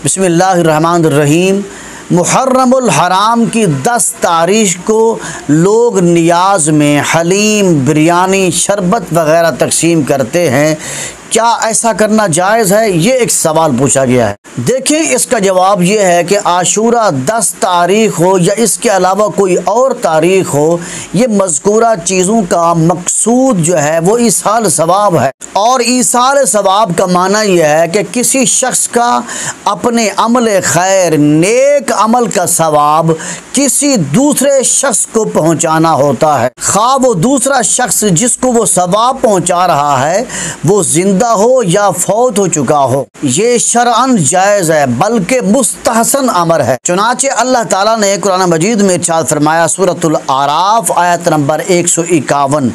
بسم اللہ الرحمن الرحیم۔ محرم الحرام کی 10 تاریخ کو لوگ نیاز میں حلیم، بریانی، شربت وغیرہ تقسیم کرتے ہیں۔ کیا ایسا کرنا جائز ہے؟ یہ ایک سوال پوچھا گیا ہے۔ دیکھیں، اس کا جواب یہ ہے کہ عاشورہ 10 تاریخ ہو یا اس کے علاوہ کوئی اور تاریخ ہو، یہ مذکورہ چیزوں کا مقصود جو ہے وہ ایصال ثواب ہے، اور ایصال ثواب کا معنی یہ ہے کہ کسی شخص کا اپنے عمل خیر، نیک عمل کا ثواب کسی دوسرے شخص کو پہنچانا ہوتا ہے، خواہ وہ دوسرا شخص جس کو وہ ثواب پہنچا رہا ہے وہ زندہ ہو یا فوت ہو چکا ہو۔ یہ شرعاً جائز ہے، بلکہ مستحسن امر ہے۔ چنانچہ اللہ تعالیٰ نے قرآن مجید میں ارشاد فرمایا، سورۃ الاعراف آیت نمبر 151،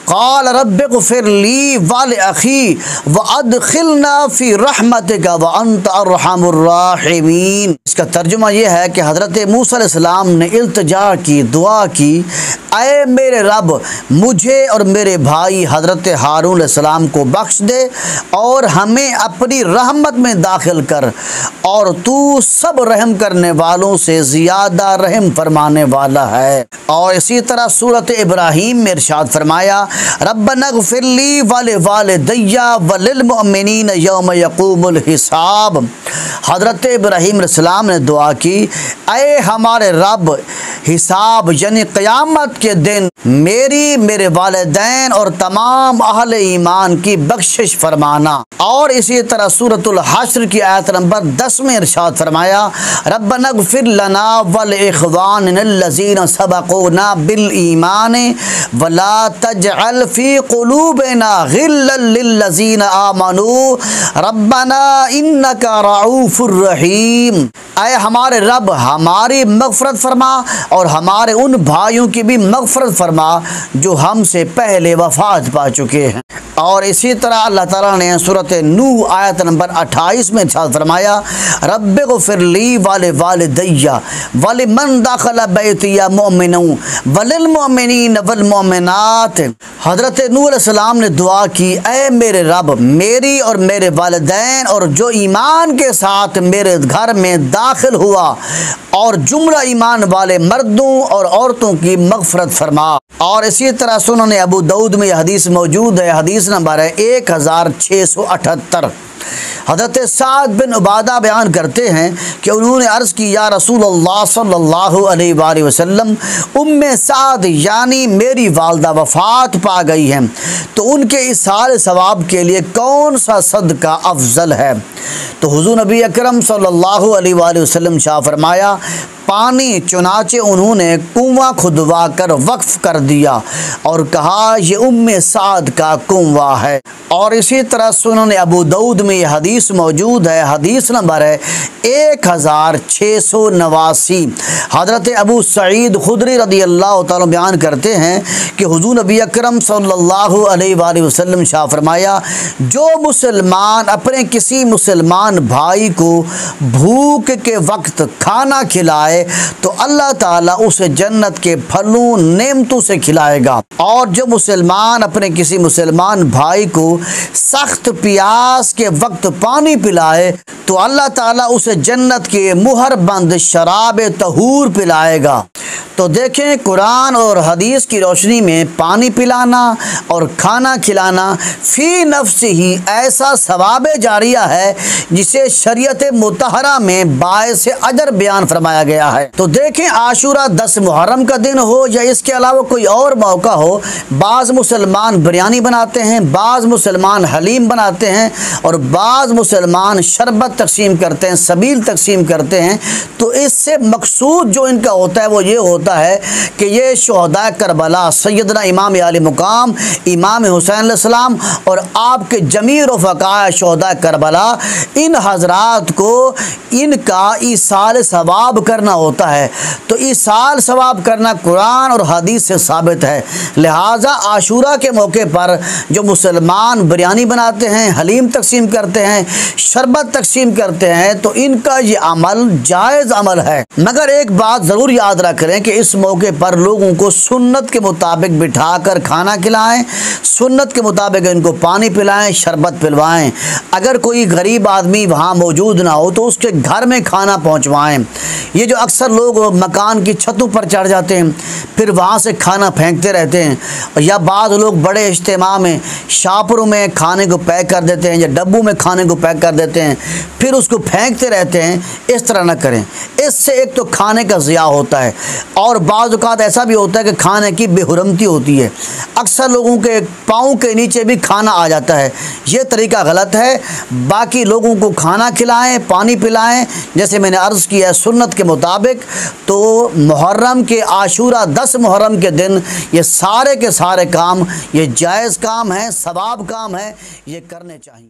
قال رب اغفر لی ولأخی وادخلنا فی رحمتک وانت ارحم الراحمین۔ اس کا ترجمہ یہ ہے کہ حضرت موسیٰ علیہ السلام نے التجا کی، دعا کی، اے میرے رب، مجھے اور میرے بھائی حضرت ہارون علیہ السلام کو بخش دے اور ہمیں اپنی رحمت میں داخل کر، اور تو سب رحم کرنے والوں سے زیادہ رحم فرمانے والا ہے۔ اور اسی طرح سورۃ ابراہیم میں ارشاد فرمایا، ربنا اغفر لی ولوالدی وللمؤمنین یوم یقوم الحساب۔ حضرت ابراہیم علیہ السلام نے دعا کی، اے ہمارے رب، حساب یعنی قیامت کے دن میری، میرے والدین اور تمام اہل ایمان کی بخشش فرمانا۔ اور اسی طرح سورۃ الحشر کی آیت نمبر 10 میں ارشاد فرمایا، ربنا اغفر لنا ولاخواننا الذین سبقونا بالایمان ولا تجعل فی قلوبنا غلا للذین آمنوا ربنا انک رؤوف الرحیم۔ اے ہمارے رب، ہماری مغفرت فرما اور ہمارے ان بھائیوں کی بھی مغفرت فرما جو ہم سے پہلے وفات پا چکے ہیں۔ اور اسی طرح اللہ تعالیٰ نے سورۃ نوح آیت نمبر 28 میں ارشاد فرمایا، رب اغفر لی ولوالدی ولمن دخل بیتی مؤمنا وللمؤمنین والمؤمنات۔ حضرت نوح علیہ السلام نے دعا کی، اے میرے رب، میری اور میرے والدین اور جو ایمان کے ساتھ میرے گھر میں داخل ہوا اور جملہ ایمان والے مردوں اور عورتوں کی مغفرت فرما۔ اور اسی طرح سنن ابو داؤد میں یہ حدیث موجود ہے، حدیث نمبر ہے 1678۔ حضرت سعد بن عبادہ بیان کرتے ہیں کہ انہوں نے عرض کی، یا رسول اللہ صلی اللہ علیہ وآلہ وسلم، ام سعد یعنی میری والدہ وفات پا گئی ہیں، تو ان کے ایصال ثواب کے لیے کون سا صدقہ افضل ہے؟ تو حضور نبی اکرم صلی اللہ علیہ وآلہ وسلم شاہ فرمایا، پانی۔ چنانچہ انہوں نے کنواں کھدوا کر وقف کر دیا اور کہا، یہ ام سعد کا کنواں ہے۔ اور اسی طرح سنن ابو داؤد میں یہ حدیث موجود ہے، حدیث نمبر ہے 1689۔ حضرت ابو سعید خدری رضی اللہ تعالیٰ بیان کرتے ہیں کہ حضور نبی اکرم صلی اللہ علیہ وآلہ وسلم شاہ فرمایا، جو مسلمان اپنے کسی مسلمان بھائی کو بھوک کے وقت کھانا کھلائے تو اللہ تعالیٰ اسے جنت کے پھلوں، نعمتوں سے کھلائے گا، اور جو مسلمان اپنے کسی مسلمان بھائی کو سخت پیاس کے وقت پانی پلائے تو اللہ تعالیٰ اسے جنت کے مہر بند شراب طہور پلائے گا۔ تو دیکھیں، قرآن اور حدیث کی روشنی میں پانی پلانا اور کھانا کھلانا فی نفس ہی ایسا ثواب جاریہ ہے جسے شریعت مطہرہ میں باعث اجر بیان فرمایا گیا ہے۔ تو دیکھیں، عاشورہ 10 محرم کا دن ہو یا اس کے علاوہ کوئی اور موقع ہو، بعض مسلمان بریانی بناتے ہیں، بعض مسلمان حلیم بناتے ہیں، اور بعض مسلمان شربت تقسیم کرتے ہیں، سبیل تقسیم کرتے ہیں۔ تو اس سے مقصود جو ان کا ہوتا ہے وہ یہ ہوتا ہے کہ یہ شہداء کربلا، سیدنا امام علی مقام امام حسین علیہ السلام اور آپ کے جمیع رفقاء شہداء کربلا، ان حضرات کو ان کا ایصال ثواب کرنا ہوتا ہے۔ تو ایصال ثواب کرنا قرآن اور حدیث سے ثابت ہے۔ لہٰذا عاشورہ کے موقع پر جو مسلمان بریانی بناتے ہیں، حلیم تقسیم کرتے ہیں، شربت تقسیم کرتے ہیں، تو ان کا یہ عمل جائز عمل ہے۔ مگر ایک بات ضرور یاد رکھ لیں کہ کہ اس موقع پر لوگوں کو سنت کے مطابق بٹھا کر کھانا کھلائیں، سنت کے مطابق ان کو پانی پلائیں، شربت پلوائیں۔ اگر کوئی غریب آدمی وہاں موجود نہ ہو تو اس کے گھر میں کھانا پہنچوائیں۔ یہ جو اکثر لوگ مکان کی چھتوں پر چڑھ جاتے ہیں پھر وہاں سے کھانا پھینکتے رہتے ہیں، یا بعض لوگ بڑے اجتماع میں شاپروں میں کھانے کو پیک کر دیتے ہیں یا ڈبوں میں کھانے کو پیک کر دیتے ہیں پھر اس کو پھینکتے رہتے ہیں، اس طرح نہ کریں۔ اس سے ایک تو کھانے کا ضیاع ہوتا ہے، اور بعض اوقات ایسا بھی ہوتا ہے کہ کھانے کی بے حرمتی ہوتی ہے، اکثر لوگوں کے پاؤں کے نیچے بھی کھانا آ جاتا ہے۔ یہ طریقہ غلط ہے۔ باقی لوگوں کو کھانا کھلائیں، پانی پلائیں، جیسے میں نے عرض کیا ہے سنت کے مطابق۔ تو محرم کے عاشورہ 10 محرم کے دن یہ سارے کے سارے کام یہ جائز کام ہیں، ثواب کام ہیں، یہ کرنے چاہیے۔